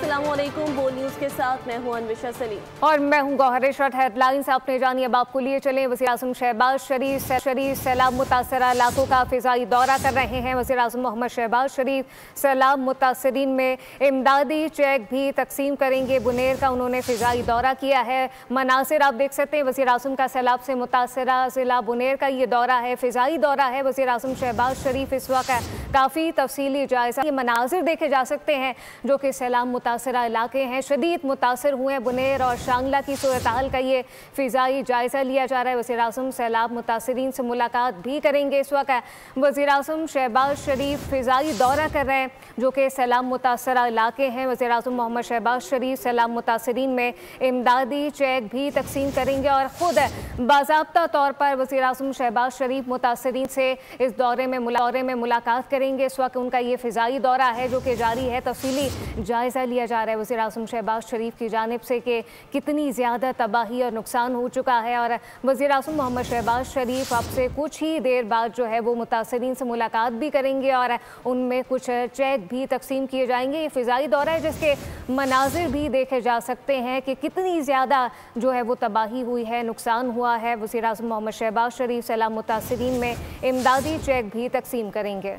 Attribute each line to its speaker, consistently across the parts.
Speaker 1: अस्सलामुअलैकुम। बोल न्यूज के साथ मैं हूं अनविशा सलीम
Speaker 2: और मैं हूं गौहर इशरत। हेडलाइंस आपने जानी, अब आपको लिए चले। वज़ीर आज़म शहबाज शरीफ सैलाब मुतासरा इलाकों का फ़िज़ाई दौरा कर रहे हैं। वज़ीर आज़म मोहम्मद शहबाज शरीफ सैलाब मुतासरीन में इमदादी चेक भी तकसीम करेंगे। बुनेर का उन्होंने फ़िज़ाई दौरा किया है। मनासिर आप देख सकते हैं, वज़ीर आज़म का सैलाब से मुतासरा ज़िला बुनेर का ये दौरा है, फ़िज़ाई दौरा है। वज़ीर आज़म शहबाज शरीफ इस वक्त काफ़ी तफसीली जायज़ा, ये मनाजिर देखे जा सकते हैं जो कि सैलाब मुतासरा इलाके हैं, शदीद मुतासर हुए हैं। बुनेर और शांगला की सूरत हाल का ये फ़िज़ाई जायज़ा लिया जा रहा है। वज़ीर आज़म सैलाब मुतासरीन से मुलाकात भी करेंगे। इस वक्त वज़ीर आज़म शहबाज शरीफ फ़िज़ाई दौरा कर रहे हैं जो कि सैलाब मुतासरा इलाके हैं। वज़ीर आज़म मोहम्मद शहबाज शरीफ सैलाब मुतासरीन में इमदादी चेक भी तकसीम करेंगे और ख़ुद बाज़ाब्ता तौर पर वज़ीर आज़म शहबाज शरीफ मुतासरीन से इस दौरे में मुलाकात करेंगे। इस वक्त उनका ये फ़िज़ाई दौरा है जो कि जारी है। तफसीली जायज़ा लिया जा रहा है वज़ीर आज़म शहबाज शरीफ की जानिब से कि कितनी ज़्यादा तबाही और नुकसान हो चुका है। और वज़ीर आज़म मोहम्मद शहबाज शरीफ अब से कुछ ही देर बाद जो है वो मुतासरीन से मुलाकात भी करेंगे और उनमें कुछ चेक भी तकसीम किए जाएंगे। ये फ़िज़ाई दौरा है जिसके मनाजिर भी देखे जा सकते हैं कि कितनी ज़्यादा जो है वो तबाही हुई है, नुकसान हुआ है। वज़ीर आज़म मोहम्मद शहबाज शरीफ सैलाब मुतासरीन में इमदादी चेक भी तकसीम करेंगे।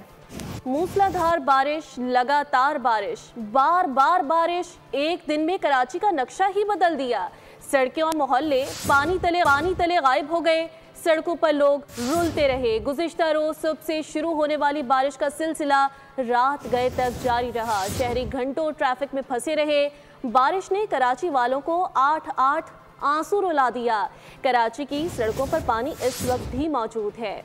Speaker 1: मूसलाधार बारिश, लगातार बारिश, बार बार बारिश एक दिन में कराची का नक्शा ही बदल दिया। सड़कें और मोहल्ले पानी तले गायब हो गए। सड़कों पर लोग रुलते रहे। गुज़िश्ता रोज सुबह से शुरू होने वाली बारिश का सिलसिला रात गए तक जारी रहा। शहरी घंटों ट्रैफिक में फंसे रहे। बारिश ने कराची वालों को 8-8 आंसू रुला दिया। कराची की सड़कों पर पानी इस वक्त भी मौजूद है।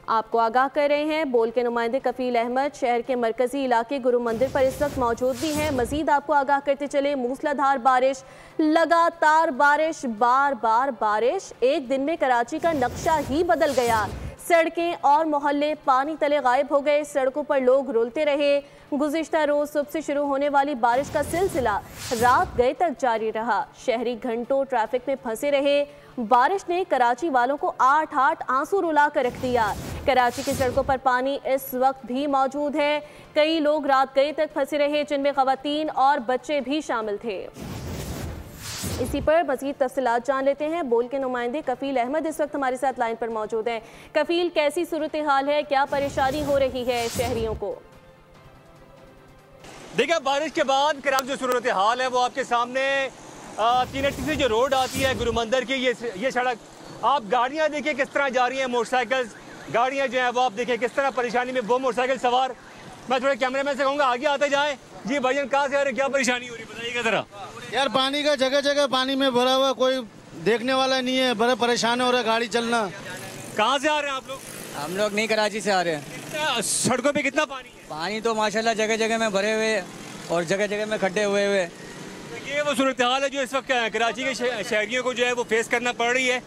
Speaker 1: आपको आगाह कर रहे हैं बोल के नुमाइंदे कफील अहमद शहर के मरकजी इलाके गुरु मंदिर पर इस वक्त मौजूद भी हैं। मजीद आपको आगाह करते चले, मूसलाधार बारिश, लगातार बारिश, बार बार बारिश, एक दिन में कराची का नक्शा ही बदल गया। सड़कें और मोहल्ले पानी तले गायब हो गए। सड़कों पर लोग रुलते रहे। गुज़िश्ता रोज सुबह से शुरू होने वाली बारिश का सिलसिला रात गए तक जारी रहा। शहरी घंटों ट्रैफिक में फंसे रहे। बारिश ने कराची वालों को 8-8 आंसू रुला कर रख दिया। कराची की सड़कों पर पानी इस वक्त भी मौजूद है। कई लोग रात गए तक फंसे रहे जिनमें ख़वातीन और बच्चे भी शामिल थे। इसी पर मज़ीद तफसीलात जान लेते हैं। बोल के नुमाइंदे कफील अहमद इस वक्त हमारे साथ लाइन पर मौजूद हैं। कफील, कैसी सूरत हाल है, क्या परेशानी हो रही है शहरियों को?
Speaker 3: देखिए, बारिश के बाद कराची जो सूरत हाल है वो आपके सामने 380 से जो रोड आती है गुरु मंदिर की, ये सड़क, आप गाड़ियाँ देखिए किस तरह जा रही हैं, मोटरसाइकिल गाड़ियाँ जो है वो आप देखिए किस तरह परेशानी में। वो मोटरसाइकिल सवार, मैं थोड़े कैमरामैन से कहूँगा आगे आते जाएं। जी भाईजान, कहाँ से आ रहे हैं, क्या परेशानी हो रही है, बताइएगा जरा।
Speaker 4: यार पानी का जगह जगह पानी में भरा हुआ, कोई देखने वाला नहीं है, बड़े परेशान हो रहा है गाड़ी चलना।
Speaker 3: कहाँ से आ रहे हैं आप लोग?
Speaker 5: हम लोग नहीं, कराची से आ रहे हैं।
Speaker 3: सड़कों पे कितना पानी है?
Speaker 5: पानी तो माशाल्लाह जगह जगह में भरे हुए और जगह जगह में खड्डे हुए हुए।
Speaker 3: ये वो सूरत हाल है जो इस वक्त कराची के शहरियों को जो है वो फेस करना पड़ रही है।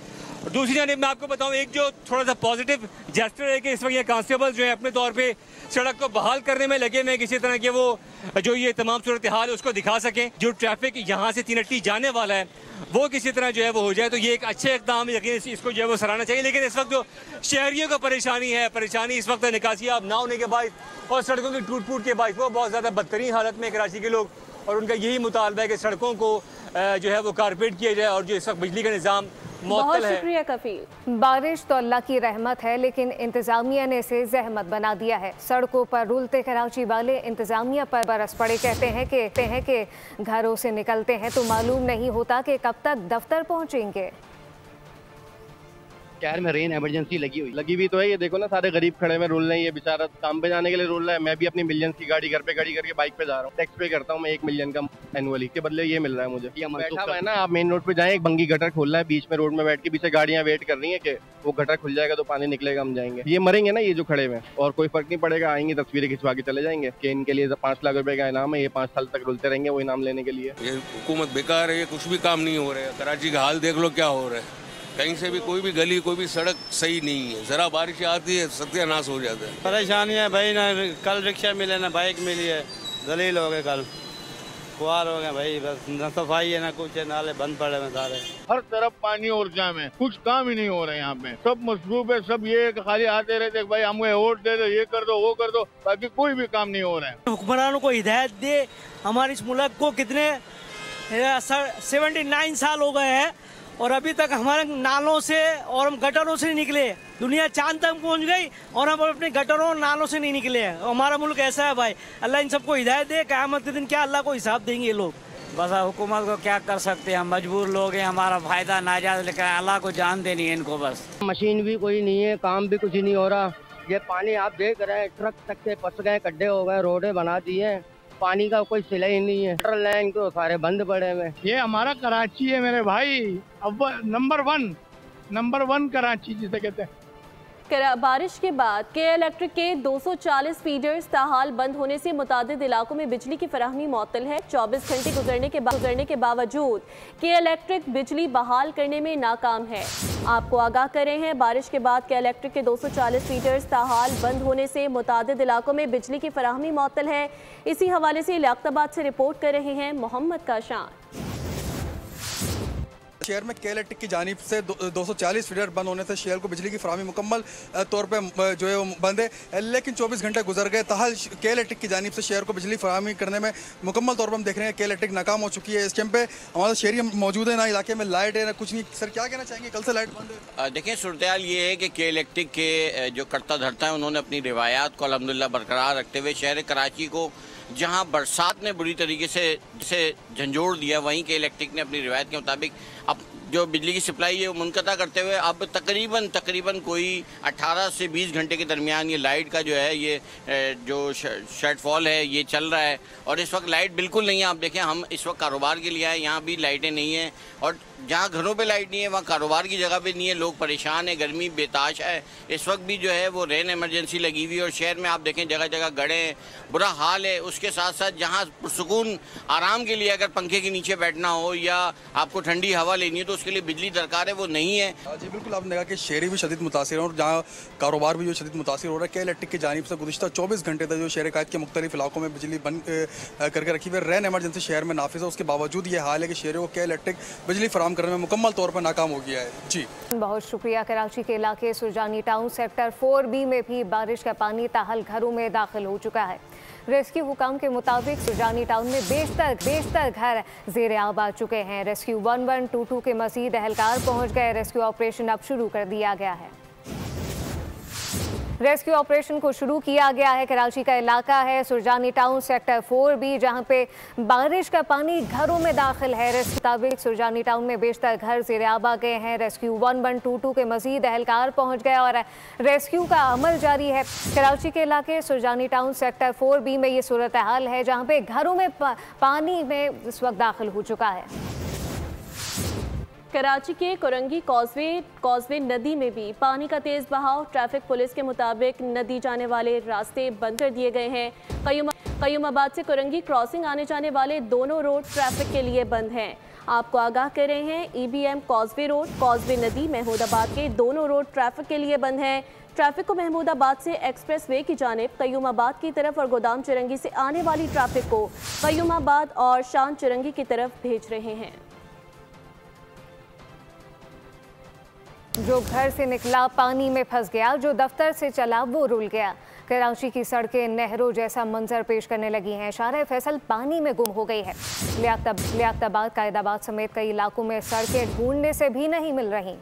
Speaker 3: और दूसरी जानिब मैं आपको बताऊं, एक जो थोड़ा सा पॉजिटिव जेस्चर है कि इस वक्त ये कांस्टेबल जो है अपने तौर पे सड़क को बहाल करने में लगे हुए, किसी तरह के वो जो ये तमाम सूरत हाल है उसको दिखा सकें। जो ट्रैफिक यहाँ से 380 जाने वाला है वो किसी तरह जो है वो हो जाए, तो ये एक अच्छे इक़दाम यकीन इसको जो है वो सराहना चाहिए। लेकिन इस वक्त जो शहरियों को परेशानी इस वक्त निकासी आप ना होने के बाद और सड़कों की टूट फूट के बाद वो बहुत ज़्यादा बदतरीन हालत में कराची के लोग, और उनका यही मुतालबा है कि सड़कों को जो है वो कारपेट किया जाए और जो इस वक्त बिजली का निज़ाम
Speaker 1: बहुत शुक्रिया कफील।
Speaker 2: बारिश तो अल्लाह की रहमत है लेकिन इंतज़ामिया ने इसे जहमत बना दिया है। सड़कों पर रुलते कराची वाले इंतज़ामिया पर बरस पड़े। कहते हैं कि घरों से निकलते हैं तो मालूम नहीं होता कि कब तक दफ्तर पहुंचेंगे।
Speaker 6: शहर में रेन इमरजेंसी लगी हुई तो है। ये देखो ना, सारे गरीब खड़े में रुल रहे हैं। ये बेचारा काम पे जाने के लिए रुल रहा है। मैं भी अपनी मिलियंस की गाड़ी घर पे खड़ी करके बाइक पे जा रहा हूँ। टैक्स पे करता हूँ मैं 1 मिलियन का एनुअली, के बदले ये मिल रहा है मुझे। बैठा है ना, आप मेन रोड पे जाएं, एक बंगी गटर खोलना है बीच में रोड में बैठ के, पीछे गाड़ियां वेट कर रही है कि वो गटर खुल जाएगा तो पानी निकलेगा, हम जाएंगे। ये मरेंगे ना ये जो खड़े में, और कोई फर्क नहीं पड़ेगा। आएंगे तस्वीरें खिंचवा के चले जाएंगे कि इनके लिए 5 लाख रुपए का इनाम है, ये 5 साल तक रुलते रहेंगे वो इनाम लेने के लिए।
Speaker 7: ये हुकूमत बेकार है, ये कुछ भी काम नहीं हो रहा है। कराची का हाल देख लो क्या हो रहा है। कहीं से भी कोई भी गली, कोई भी सड़क सही नहीं है। जरा बारिश आती है सत्यानाश हो जाता है।
Speaker 4: परेशानी है भाई, ना कल रिक्शा मिले ना बाइक मिली है, दलील हो गए कल।
Speaker 8: खुआर हो गए भाई, बस न सफाई है ना कुछ है, नाले बंद पड़े हैं सारे,
Speaker 9: हर तरफ पानी और जाम है, कुछ काम ही नहीं हो रहा है यहाँ पे, सब मसरूफ है, सब ये खाली आते रहते भाई हमें वोट दे दो, ये कर दो वो कर दो, बाकी कोई भी काम नहीं हो रहा है।
Speaker 10: हुक्मरानों को हिदायत दे, हमारे इस मुल्क को कितने 79 साल हो गए हैं और अभी तक हमारे नालों से और हम गटरों से नहीं निकले। दुनिया चांद तक पहुंच गई और हम अपने गटरों और नालों से नहीं निकले हैं। हमारा मुल्क ऐसा है भाई, अल्लाह इन सबको हिदायत दे, क़यामत के दिन क्या अल्लाह को हिसाब देंगे ये लोग।
Speaker 5: बस हुकूमत को क्या कर सकते हैं, हम मजबूर लोग हैं, हमारा फायदा नाजायज लेकर अल्लाह को जान देनी है इनको बस।
Speaker 11: मशीन भी कोई नहीं है, काम भी कुछ नहीं हो रहा। ये पानी आप देख रहे हैं, ट्रक तक के फंस गए, गड्ढे हो गए, रोडें बना दी है, पानी का कोई सिलाई नहीं है, वाटर लाइन तो सारे बंद पड़े हुए।
Speaker 9: ये हमारा कराची है मेरे भाई, अब नंबर वन कराची जिसे कहते हैं।
Speaker 1: बारिश के बाद के इलेक्ट्रिक के 240 फीडर्स ताहाल बंद होने से मुतादिद इलाकों में बिजली की फराहमी मुअत्तल है। 24 घंटे गुजरने के बावजूद के इलेक्ट्रिक बिजली बहाल करने में नाकाम है। आपको आगाह कर रहे हैं, बारिश के बाद के इलेक्ट्रिक के 240 फीडर्स ताहाल बंद होने से मुतादिद इलाकों में बिजली की फराहमी मुअत्तल है। इसी हवाले से लियाकताबाद से रिपोर्ट कर रहे हैं मोहम्मद काशान।
Speaker 12: शहर में के इलेक्ट्रिक की जानिब से 240 फीडर बंद होने से शहर को बिजली की फराहमी मुकम्मल तौर पे जो है वो बंद है, लेकिन 24 घंटे गुजर गए, ताहल के इलेक्ट्रिक की जानिब से शहर को बिजली फराहमी करने में मुकम्मल तौर पर हम देख रहे हैं के इलेक्ट्रिक नाकाम हो चुकी है। इस टाइम पे हमारे शहरी मौजूद है, ना इलाके में लाइट है ना कुछ नहीं। सर क्या कहना चाहेंगे, कल से लाइट बंद है?
Speaker 13: देखिए सूरत ये है कि के इलेक्ट्रिक के जो करता धरता है उन्होंने अपनी रिवायात को अल्हम्दुलिल्लाह बरकरार रखते हुए शहर कराची को जहां बरसात ने बुरी तरीके से झंझोड़ दिया, वहीं के इलेक्ट्रिक ने अपनी रिवायत के मुताबिक अब जो बिजली की सप्लाई है वो मुनक़ता करते हुए अब तकरीबन कोई 18 से 20 घंटे के दरमियान ये लाइट का जो है ये जो शॉर्टफॉल है ये चल रहा है। और इस वक्त लाइट बिल्कुल नहीं है। आप देखें, हम इस वक्त कारोबार के लिए आए, यहाँ भी लाइटें नहीं हैं और जहाँ घरों पे लाइट नहीं है वहाँ कारोबार की जगह पे नहीं है। लोग परेशान है, गर्मी बेताश है। इस वक्त भी जो है वो रेन इमरजेंसी लगी हुई है और शहर में आप देखें जगह जगह गड़े हैं, बुरा हाल है। उसके साथ साथ जहाँ सुकून आराम के लिए अगर पंखे के नीचे बैठना हो या आपको ठंडी हवा लेनी है तो उसके लिए बिजली दरकार है, वो नहीं है।
Speaker 12: जी बिल्कुल, आपने कहा कि शहरी भी शदीद मुतासिर है और जहाँ कारोबार भी जो शदीद मुतासिर हो रहा है। के इलेक्ट्रिक की जानिब से गुज़िश्ता 24 घंटे तक जो शहर कायद के मुख्तलिफ इलाकों में बिजली बंद करके रखी हुई है। रेन इमरजेंसी शहर में नाफिज है, उसके बावजूद ये हाल है कि शहरों को के इलेक्ट्रिक बिजली फराहम करने में मुकम्मल तौर पर नाकाम हो गया है। जी
Speaker 2: बहुत शुक्रिया। कराची के इलाके सुरजानी टाउन सेक्टर 4B में भी बारिश का पानी ताहल घरों में दाखिल हो चुका है। रेस्क्यू हुकाम के मुताबिक सुरजानी टाउन में बेशतर घर ज़ेर आब आ चुके हैं। रेस्क्यू 1122 के मज़ीद एहलकार पहुंच गए। रेस्क्यू ऑपरेशन अब शुरू कर दिया गया है। रेस्क्यू ऑपरेशन को शुरू किया गया है। कराची का इलाका है सुरजानी टाउन सेक्टर 4B, जहां पे बारिश का पानी घरों में दाखिल है। रेस्क्यू मुताबिक सुरजानी टाउन में बेशतर घर ज़ेर आब आ गए हैं। रेस्क्यू 1122 के मज़ीद एहलकार पहुंच गए और रेस्क्यू का अमल जारी है। कराची के इलाके सुरजानी टाउन सेक्टर 4B में ये सूरत हाल है, जहाँ पे घरों में पानी में इस वक्त दाखिल हो चुका है।
Speaker 1: कराची के कोरंगी कॉजवे नदी में भी पानी का तेज बहाव। ट्रैफिक पुलिस के मुताबिक नदी जाने वाले रास्ते बंद कर दिए गए हैं। कयूमाबाद से कोरंगी क्रॉसिंग आने जाने वाले दोनों रोड ट्रैफिक के लिए बंद हैं। आपको आगाह कर रहे हैं, EBM कॉजवे रोड, कॉजवे नदी, महमूदाबाद के दोनों रोड ट्रैफिक के लिए बंद हैं। ट्रैफिक को महमूदाबाद से एक्सप्रेस वे की जानिब कयूमाबाद की तरफ और गोदाम चिरंगी से आने वाली ट्रैफिक को कयूमाबाद और शान चिरंगी की तरफ भेज रहे हैं।
Speaker 2: जो घर से निकला पानी में फंस गया, जो दफ्तर से चला वो रुल गया। कराची की सड़कें नहरों जैसा मंजर पेश करने लगी हैं। शारे फैसल पानी में गुम हो गई है। लियाकताबाद, कायदाबाद समेत कई इलाकों में सड़कें ढूंढने से भी नहीं मिल रही।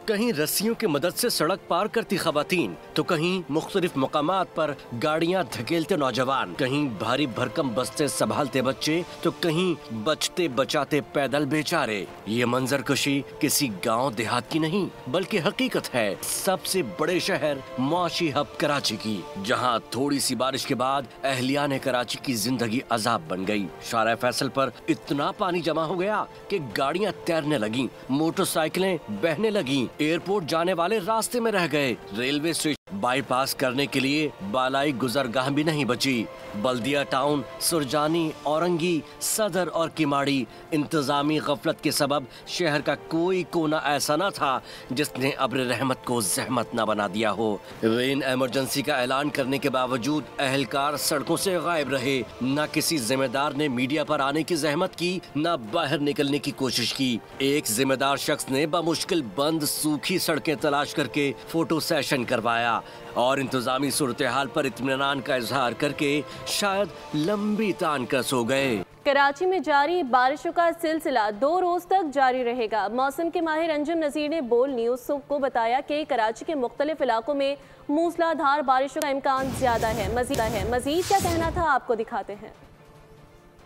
Speaker 14: कहीं रस्सियों की मदद से सड़क पार करती खवातीन, तो कहीं मुख्तलिफ मकामात पर गाड़ियां धकेलते नौजवान, कहीं भारी भरकम बस्ते संभालते बच्चे, तो कहीं बचते बचाते पैदल बेचारे। ये मंजर कशी किसी गांव देहात की नहीं बल्कि हकीकत है सबसे बड़े शहर मुआशी हब कराची की, जहां थोड़ी सी बारिश के बाद अहलियान कराची की जिंदगी अजाब बन गई। शारा फैसल पर इतना पानी जमा हो गया कि गाड़ियां तैरने लगी, मोटरसाइकिलें बहने लगी, एयरपोर्ट जाने वाले रास्ते में रह गए, रेलवे स्टेशन बाईपास करने के लिए बालाई गुजरगाह भी नहीं बची। बल्दिया टाउन, सुरजानी, औरंगी, सदर और किमाड़ी इंतजामी गफलत के सबब शहर का कोई कोना ऐसा न था जिसने अब्र रहमत को जहमत न बना दिया हो। रेन इमरजेंसी का ऐलान करने के बावजूद अहलकार सड़कों से गायब रहे। न किसी जिम्मेदार ने मीडिया पर आने की जहमत की, न बाहर निकलने की कोशिश की। एक जिम्मेदार शख्स ने बमुश्किल बंद सूखी सड़कें तलाश करके फोटो सेशन करवाया और इंतजामी सूरत हाल पर इत्मीनान का इजहार करके शायद लंबी तान कर सो गए।
Speaker 1: कराची में जारी बारिशों का सिलसिला 2 रोज तक जारी रहेगा। मौसम के माहिर अंजुम नज़ीर ने बोल न्यूज़ को बताया कि कराची के मुख्तलिफ इलाकों में मूसलाधार बारिशों का इम्कान ज्यादा है। मजीद क्या कहना था आपको दिखाते हैं।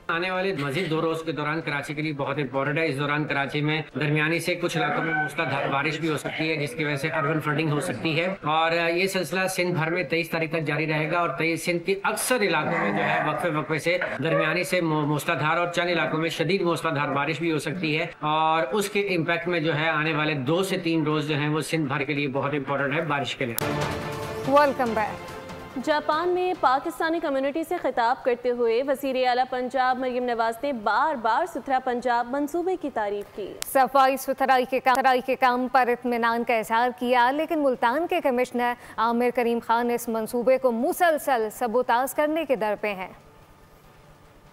Speaker 15: आने वाले मजीद 2 रोज के दौरान कराची के लिए बहुत इंपॉर्टेंट है। इस दौरान कराची में दरमियानी से कुछ इलाकों में मूसलाधार बारिश भी हो सकती है, जिसकी वजह से अर्बन फ्लडिंग हो सकती है और ये सिलसिला सिंध भर में 23 तारीख तक जारी रहेगा और सिंध के अक्सर इलाकों में जो है वक्फे से दरमियानी से मूसलाधार और चंद इलाकों में शदीद मूसलाधार बारिश भी हो सकती है और उसके इम्पैक्ट में जो है आने वाले 2 से 3 रोज जो है वो सिंध भर के लिए बहुत इंपॉर्टेंट है बारिश के लिए।
Speaker 2: Welcome back.
Speaker 1: जापान में पाकिस्तानी कम्युनिटी से खिताब करते हुए वज़ीर आला पंजाब मरियम नवाज ने बार बार सुथरा पंजाब मंसूबे की तारीफ की।
Speaker 2: सफाई सुथराई के काम पर इत्मीनान का इजहार किया, लेकिन मुल्तान के कमिश्नर आमिर करीम खान इस मंसूबे को मुसलसल सबूताज करने के दर पे हैं।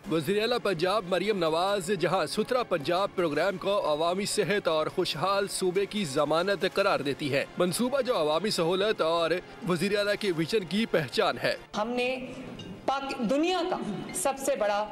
Speaker 16: वज़ीर आला पंजाब मरियम नवाज जहां सुथरा पंजाब प्रोग्राम को अवामी सेहत और खुशहाल सूबे की जमानत करार देती है। मंसूबा जो अवामी सहूलत और वज़ीर आला के विजन की पहचान है।
Speaker 17: हमने दुनिया का सबसे बड़ा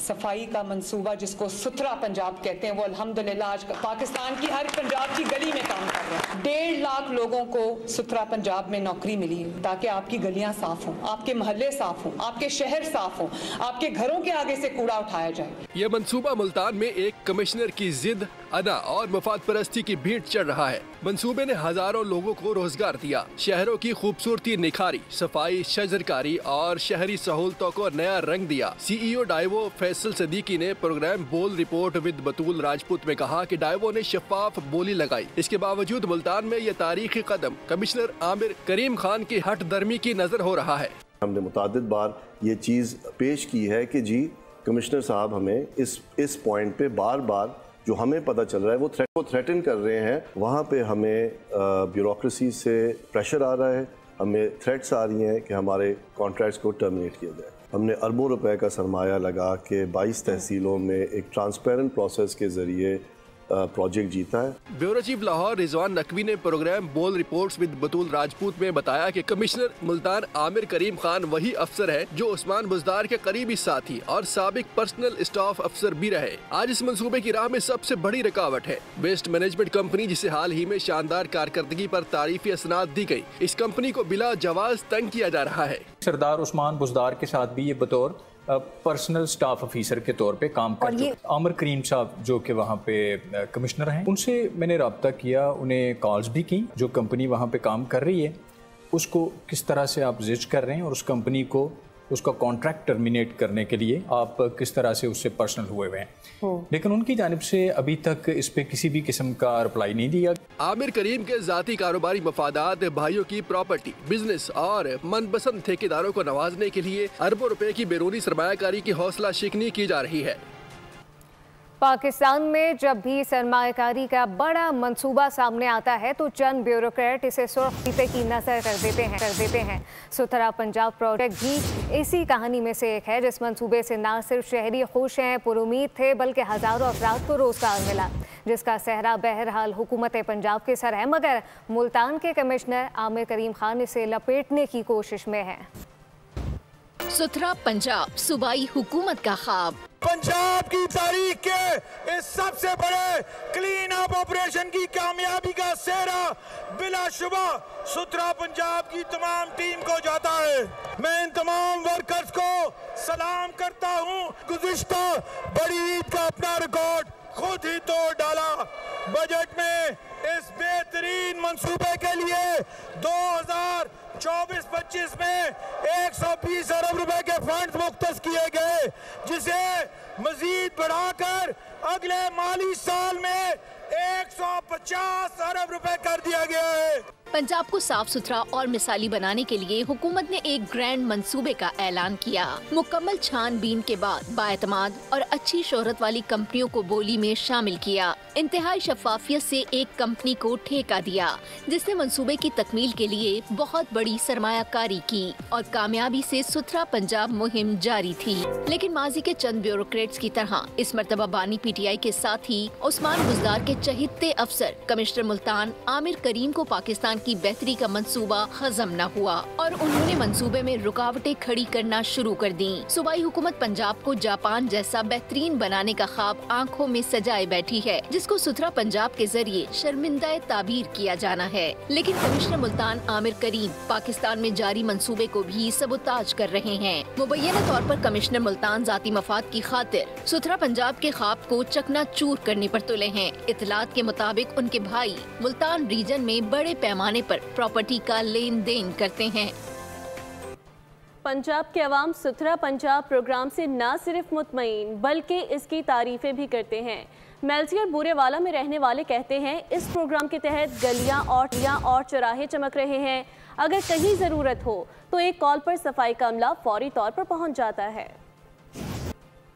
Speaker 17: सफाई का मंसूबा जिसको सुथरा पंजाब कहते हैं वो अल्हम्दुलिल्लाह आज पाकिस्तान की हर पंजाब की गली में काम कर रहा है। 1.5 लाख लोगों को सुथरा पंजाब में नौकरी मिली है ताकि आपकी गलियां साफ हों, आपके मोहल्ले साफ हों, आपके शहर साफ हों, आपके घरों के आगे से कूड़ा उठाया जाए।
Speaker 16: ये मंसूबा मुल्तान में एक कमिश्नर की जिद, अदा और मफाद परस्ती की भीड़ चढ़ रहा है। मंसूबे ने हजारों लोगों को रोजगार दिया, शहरों की खूबसूरती निखारी, सफाई, शजरकारी और शहरी सहूलतों को नया रंग दिया। CEO डाइवो फैसल सदीकी ने प्रोग्राम बोल रिपोर्ट विद बतूल राजपूत में कहा कि डाइवो ने शफाफ बोली लगाई। इसके बावजूद मुल्तान में ये तारीखी कदम कमिश्नर आमिर करीम खान की हट दर्मी की नजर हो रहा है।
Speaker 18: हमने मुतादिद बार ये चीज़ पेश की है कि जी कमिश्नर साहब हमें इस पॉइंट पे बार बार जो हमें पता चल रहा है वो थ्रेटन कर रहे हैं, वहाँ पे हमें ब्यूरोक्रेसी से प्रेशर आ रहा है, हमें थ्रेट्स आ रही हैं कि हमारे कॉन्ट्रैक्ट्स को टर्मिनेट किया जाए। हमने अरबों रुपए का सरमाया लगा के 22 तहसीलों में एक ट्रांसपेरेंट प्रोसेस के ज़रिए प्रोजेक्ट जीता है।
Speaker 16: ब्यूरो चीफ लाहौर रिजवान नकवी ने प्रोग्राम बोल रिपोर्ट्स विद बतूल राजपूत में बताया कि कमिश्नर मुल्तान आमिर करीम खान वही अफसर है जो उस्मान बुज़दार के करीबी साथी और साबिक पर्सनल स्टाफ अफसर भी रहे। आज इस मंसूबे की राह में सबसे बड़ी रुकावट है वेस्ट मैनेजमेंट कंपनी, जिसे हाल ही में शानदार कारकर्दगी पर तारीफी असनाद दी गई। इस कंपनी को बिला जवाज तंग किया जा रहा है।
Speaker 19: सरदार उस्मान बुज़दार के साथ भी ये बतौर पर्सनल स्टाफ ऑफिसर के तौर पे काम करते हैं। आमिर करीम साहब जो कि वहाँ पे कमिश्नर हैं, उनसे मैंने रब्ता किया, उन्हें कॉल्स भी की। जो कंपनी वहाँ पे काम कर रही है उसको किस तरह से आप जिज कर रहे हैं और उस कंपनी को उसका कॉन्ट्रैक्ट टर्मिनेट करने के लिए आप किस तरह से उससे पर्सनल हुए हुए हैं, लेकिन उनकी जानिब से अभी तक इस पे किसी भी किस्म का रिप्लाई नहीं दिया।
Speaker 16: आमिर करीम के जाती कारोबारी मफादात, भाइयों की प्रॉपर्टी, बिजनेस और मनपसंद ठेकेदारों को नवाजने के लिए अरबों रुपए की बैरूनी सरमायाकारी की हौसला शिकनी की जा रही है।
Speaker 2: पाकिस्तान में जब भी सरमायाकारी का बड़ा मंसूबा सामने आता है तो चंद ब्यूरोक्रेट इसे सुर्ख फीते की नजर कर देते हैं। सुथरा पंजाब प्रोजेक्ट भी इसी कहानी में से एक है, जिस मंसूबे से न सिर्फ शहरी खुश हैं, पुरुमीद थे, बल्कि हजारों अफराद को रोजगार मिला, जिसका सहरा बहरहाल हुकूमत पंजाब के सर है। मगर मुल्तान के कमिश्नर आमिर करीम खान इसे लपेटने की कोशिश में है।
Speaker 20: सुथरा पंजाब सूबाई हुकूमत का ख्वाब।
Speaker 21: पंजाब की तारीख के इस सबसे बड़े क्लीन अप ऑपरेशन की कामयाबी का सेहरा बिलाशुबा सुथरा पंजाब की तमाम टीम को जाता है। मैं इन तमाम वर्कर्स को सलाम करता हूं। गुज़िश्ता बड़ी ईद का अपना रिकॉर्ड खुद ही तोड़ डाला। बजट में इस बेहतरीन मंसूबे के लिए 2024-25 में 120 अरब रुपए के फंड मुख्तस किए गए, जिसे मजीद बढ़ाकर अगले माली साल में 150 अरब रुपए कर दिया गया है।
Speaker 20: पंजाब को साफ सुथरा और मिसाली बनाने के लिए हुकूमत ने एक ग्रैंड मंसूबे का ऐलान किया। मुकम्मल छानबीन के बाद बाएतमाद और अच्छी शोहरत वाली कंपनियों को बोली में शामिल किया। इंतहाई शफाफियत से एक कंपनी को ठेका दिया, जिसने मंसूबे की तकमील के लिए बहुत बड़ी सरमायाकारी की और कामयाबी से सुथरा पंजाब मुहिम जारी थी। लेकिन माजी के चंद ब्यूरोक्रेट्स की तरह इस मर्तबा बानी PTI के साथ ही उस्मान बुज़दार के चहिते अफसर कमिश्नर मुल्तान आमिर करीम को पाकिस्तान की बेहतरी का मंसूबा हजम न हुआ और उन्होंने मंसूबे में रुकावटें खड़ी करना शुरू कर दी। सूबाई हुकूमत पंजाब को जापान जैसा बेहतरीन बनाने का ख्वाब आंखों में सजाए बैठी है, जिसको सुथरा पंजाब के जरिए शर्मिंदा ताबीर किया जाना है। लेकिन कमिश्नर मुल्तान आमिर करीम पाकिस्तान में जारी मंसूबे को भी सबूताज कर रहे हैं। मुबैना तौर पर कमिश्नर मुल्तान जाती मफाद की खातिर सुथरा पंजाब के ख्वाब को चकनाचूर करने पर तुले हैं। इतलात के मुताबिक उनके भाई मुल्तान रीजन में बड़े पैमाने पर प्रॉपर्टी का लेन देन करते हैं।
Speaker 1: पंजाब के अवाम सुथरा पंजाब प्रोग्राम से न सिर्फ मुतमईन बल्कि इसकी तारीफें भी करते हैं। मेलसी और बूरेवाला में रहने वाले कहते हैं इस प्रोग्राम के तहत गलियां और चौराहे चमक रहे हैं। अगर कहीं ज़रूरत हो तो एक कॉल पर सफाई का अमला फौरी तौर पर पहुंच जाता है।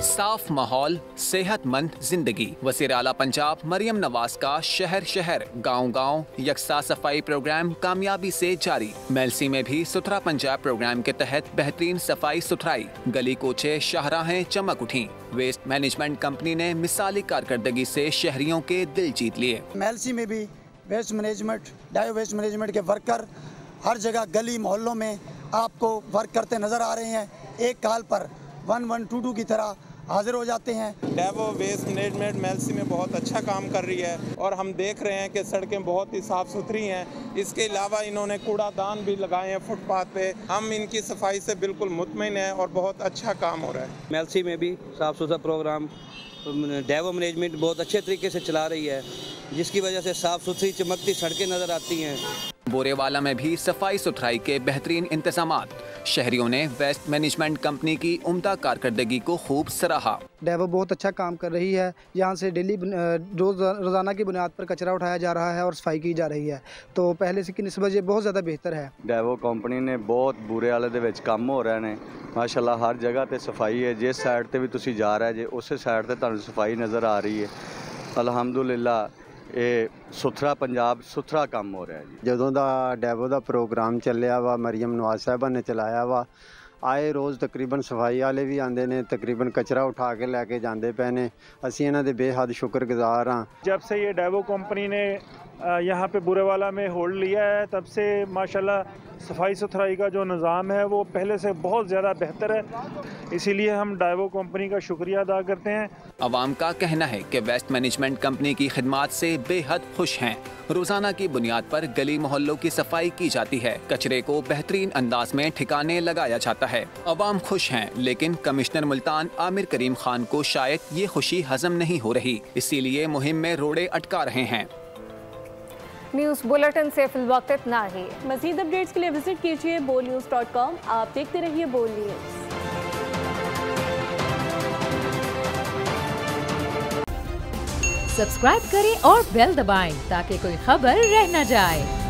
Speaker 3: साफ माहौल, सेहतमंद जिंदगी। वज़ीर आला पंजाब मरियम नवाज का शहर शहर गांव गांव यकसा सफाई प्रोग्राम कामयाबी से जारी। मेलसी में भी सुथरा पंजाब प्रोग्राम के तहत बेहतरीन सफाई सुथराई, गली कोचे शाहराहें चमक उठी। वेस्ट मैनेजमेंट कंपनी ने मिसाली कारकर्दगी से शहरियों के दिल जीत लिए।
Speaker 22: मेलसी में भी वेस्ट मैनेजमेंट, डायो वेस्ट मैनेजमेंट के वर्कर हर जगह गली मोहल्लों में आपको वर्क करते नजर आ रहे हैं। एक कॉल पर 1122 की तरह हाजिर हो जाते हैं।
Speaker 23: डेवो वेस्ट मैनेजमेंट मेलसी में बहुत अच्छा काम कर रही है और हम देख रहे हैं कि सड़कें बहुत ही साफ़ सुथरी हैं। इसके अलावा इन्होंने कूड़ादान भी लगाए हैं फुटपाथ पे। हम इनकी सफाई से बिल्कुल मुतमईन हैं और बहुत अच्छा काम हो रहा है।
Speaker 8: मेलसी में भी साफ़ सुथरा प्रोग्राम डेवो मैनेजमेंट बहुत अच्छे तरीके से चला रही है, जिसकी वजह से साफ़ सुथरी चमकती सड़कें नज़र आती हैं।
Speaker 3: बोरेवाला में भी सफाई सुथराई के बेहतरीन इंतजामात। शहरियों ने वेस्ट मैनेजमेंट कंपनी की उम्दा कारकर्दगी को खूब सराहा।
Speaker 22: डेवो बहुत अच्छा काम कर रही है। यहाँ से डेली रोज़ाना की बुनियाद पर कचरा उठाया जा रहा है और सफाई की जा रही है, तो पहले से की निस्बत ये बहुत ज़्यादा बेहतर है।
Speaker 24: डेवो कंपनी ने बहुत बुरे वाले दे विच काम हो रहे हैं। माशाल्लाह हर जगह पे सफाई है। जिस साइड ते भी तुसी जा रहे जे उस साइड ते तुहानू सफाई नज़र आ रही है। अल्हम्दुलिल्लाह ਇਹ ਸੁਥਰਾ ਪੰਜਾਬ ਸੁਥਰਾ ਕੰਮ ਹੋ ਰਿਹਾ ਜੀ।
Speaker 25: ਜਦੋਂ ਦਾ ਡੈਵੋ ਦਾ ਪ੍ਰੋਗਰਾਮ ਚੱਲਿਆ ਵਾ, ਮਰੀਮ ਨਵਾਜ਼ ਸਾਹਿਬਾ ਨੇ ਚਲਾਇਆ ਵਾ, ਆਏ ਰੋਜ਼ ਤਕਰੀਬਨ ਸਫਾਈ ਵਾਲੇ ਵੀ ਆਉਂਦੇ ਨੇ, ਤਕਰੀਬਨ ਕਚਰਾ ਉਠਾ ਕੇ ਲੈ ਕੇ ਜਾਂਦੇ ਪਏ ਨੇ। ਅਸੀਂ ਇਹਨਾਂ ਦੇ ਬੇਹੱਦ शुक्रगुजार हाँ।
Speaker 26: जब से ये डेवो कंपनी ने यहाँ पे बुरेवाला में होल्ड लिया है, तब से माशाल्लाह सफाई सुथराई का जो निज़ाम है वो पहले से बहुत ज़्यादा बेहतर है। इसीलिए हम डेवो कंपनी का शुक्रिया अदा करते हैं।
Speaker 3: अवाम का कहना है कि वेस्ट मैनेजमेंट कंपनी की खिदमात से बेहद खुश हैं। रोजाना की बुनियाद पर गली मोहल्लों की सफाई की जाती है, कचरे को बेहतरीन अंदाज में ठिकाने लगाया जाता है। अवाम खुश हैं, लेकिन कमिश्नर मुल्तान आमिर करीम खान को शायद ये खुशी हजम नहीं हो रही, इसीलिए मुहिम में रोड़े अटका रहे हैं।
Speaker 2: न्यूज़ बुलेटिन से फिलवक्त इतना ही।
Speaker 1: मज़ीद अपडेट्स के लिए विजिट कीजिए bolnews.com। आप देखते रहिए बोल न्यूज़।
Speaker 27: सब्सक्राइब करें और बेल दबाएं ताकि कोई खबर रह न जाए।